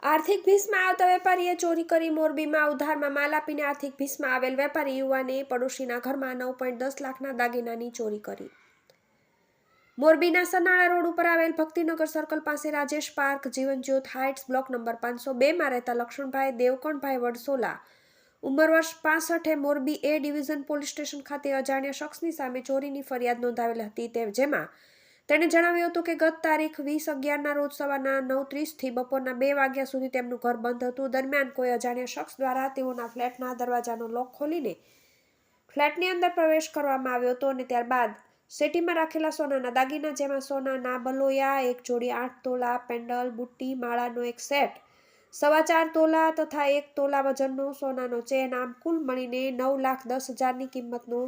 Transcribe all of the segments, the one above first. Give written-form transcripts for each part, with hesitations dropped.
આર્થિક ભીસમાં આવતા વેપારીએ ચોરી કરી. મોરબીમાં ઉધારમાં માલ આપીને આર્થિક ભીસમાં આવેલ વેપારી યુવાને પડોશીના ઘરમાં 9.10 લાખના દાગીનાની ચોરી કરી. મોરબીના સનાળા રોડ ઉપર આવેલ ભક્તિનગર સર્કલ પાસે Rajesh park Jivanjyot heights block number 502માં રહેતા લક્ષ્મણભાઈ દેવકણભાઈ વડસોલા ઉંમર વર્ષ 65 Morbi A division police station ખાતે અજાણ્યા શખ્સની સામે ચોરીની ફરિયાદ નોંધાવેલ હતી. જેમાં તેણે જણાવ્યું હતું કે ગત તારીખ 20/11ના રોજ સવારના 9:30થી બપોરના 2 વાગ્યા સુધી તેમનું ઘર બંધ હતું. દરમિયાન કોઈ અજાણ્યા શખ્સ દ્વારા તેઓના ફ્લેટના દરવાજાનો લોક ખોલીને ફ્લેટની અંદર પ્રવેશ કરવામાં આવ્યો હતો અને ત્યારબાદ સેટીમાં રાખેલા સોનાના દાગીના જેમાં સોનાના બલોયા, એક જોડી 8 તોલા, પેન્ડલ, બુટ્ટી, માળાનો એક સેટ, 4.25 તોલા તથા 1 તોલા વજનનો સોનાનો ચેન, આમ કુલ મળીને 9,10,000ની કિંમતનો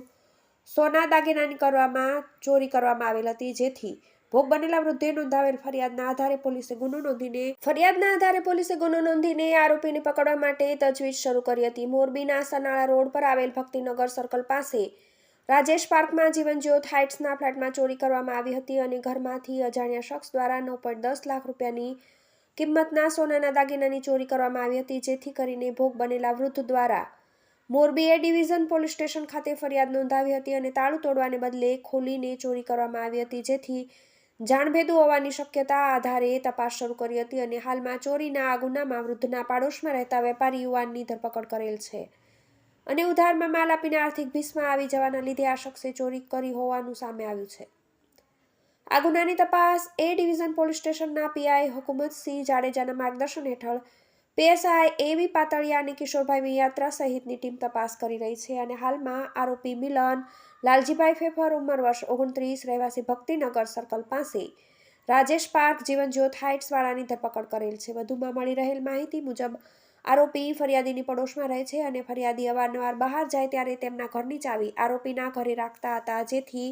સોના દાગીનાની ચોરી કરવામાં આવેલ હતી. જેથી ભોગ બનેલા વૃદ્ધે નોંધાવેલ ફરિયાદના આધારે પોલીસે ગુનો નોંધીને આરોપીને પકડવા માટે તજવીજ શરૂ કરી હતી. મોરબીના સનાળા રોડ પર આવેલ ભક્તિનગર સર્કલ પાસે રાજેશ પાર્કમાં જીવનજ્યોત હાઇટ્સના ફ્લેટમાં ચોરી કરવામાં આવી હતી અને ઘરમાંથી અજાણ્યા શખ્સ દ્વારા 9.10 લાખ રૂપિયાની કિંમતના સોનાના દાગીનાની ચોરી કરવામાં આવી હતી. જેથી કરીને ભોગ બનેલા વૃદ્ધ દ્વારા Morbi A division police station ખાતે ફરિયાદ નોંધાવી હતી અને તાળું તોડવાને બદલે ખોલીને ચોરી કરવામાં આવી હતી. જેથી જાણભેદુ હોવાની શક્યતા આધારે તપાસ શરૂ કરી હતી અને હાલમાં ચોરીના આ ગુનામાં વૃદ્ધના પાડોશમાં રહેતા વેપારી યુવાનની ધરપકડ કરેલ છે અને ઉધારમાં માલ આપીને આર્થિક ભીસમાં આવી જવાના લીધે આ શખ્સે ચોરી કરી હોવાનું સામે આવ્યું છે. આ ગુનાની તપાસ એ ડિવિઝન પોલીસ સ્ટેશનના પીઆઈ હુકુમતસિંહ જાડેજાના માર્ગદર્શન હેઠળ પીએસઆઈ એવી પાતળિયા અને કિશોરભાઈ વિયાત્રા સહિતની ટીમ તપાસ કરી રહી છે અને હાલમાં આરોપી મિલન લાલજીભાઈ ફેફર ઉંમર વર્ષ 29 રહેવાસી ભક્તિનગર સર્કલ પાસે રાજેશ પાર્ક જીવનજ્યોત હાઇટ્સ વાળાની ધરપકડ કરેલ છે. વધુમાં મળી રહેલ માહિતી મુજબ આરોપી ફરિયાદીની પડોશમાં રહે છે અને ફરિયાદી અવારનવાર બહાર જાય ત્યારે તેમના ઘરની ચાવી આરોપીના ઘરે રાખતા હતા. જેથી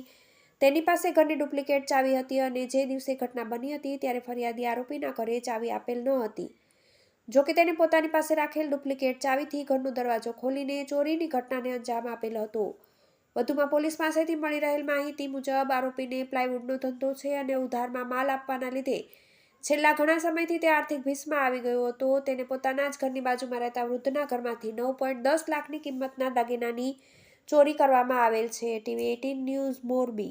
તેની પાસે ઘરની ડુપ્લિકેટ ચાવી હતી અને જે દિવસે ઘટના બની હતી ત્યારે ફરિયાદી આરોપીના ઘરે ચાવી આપેલ ન હતી. જોકે તેને પોતાની પાસે રાખેલ ડુપ્લિકેટ ચાવીથી ઘરનો દરવાજો ખોલીને ચોરીની ઘટનાને અંજામ આપેલ હતો. વધુમાં પોલીસ પાસેથી મળી રહેલ માહિતી મુજબ આરોપીને પ્લાયવુડનો ધંધો છે અને ઉધારમાં માલ આપવાના લીધે છેલ્લા ઘણા સમયથી તે આર્થિક ભીસમાં આવી ગયો હતો. તેને પોતાના જ ઘરની બાજુમાં રહેતા વૃદ્ધના ઘરમાંથી 9.10 લાખની કિંમતના દાગીનાની ચોરી કરવામાં આવેલ છે. TV18 news Morbi.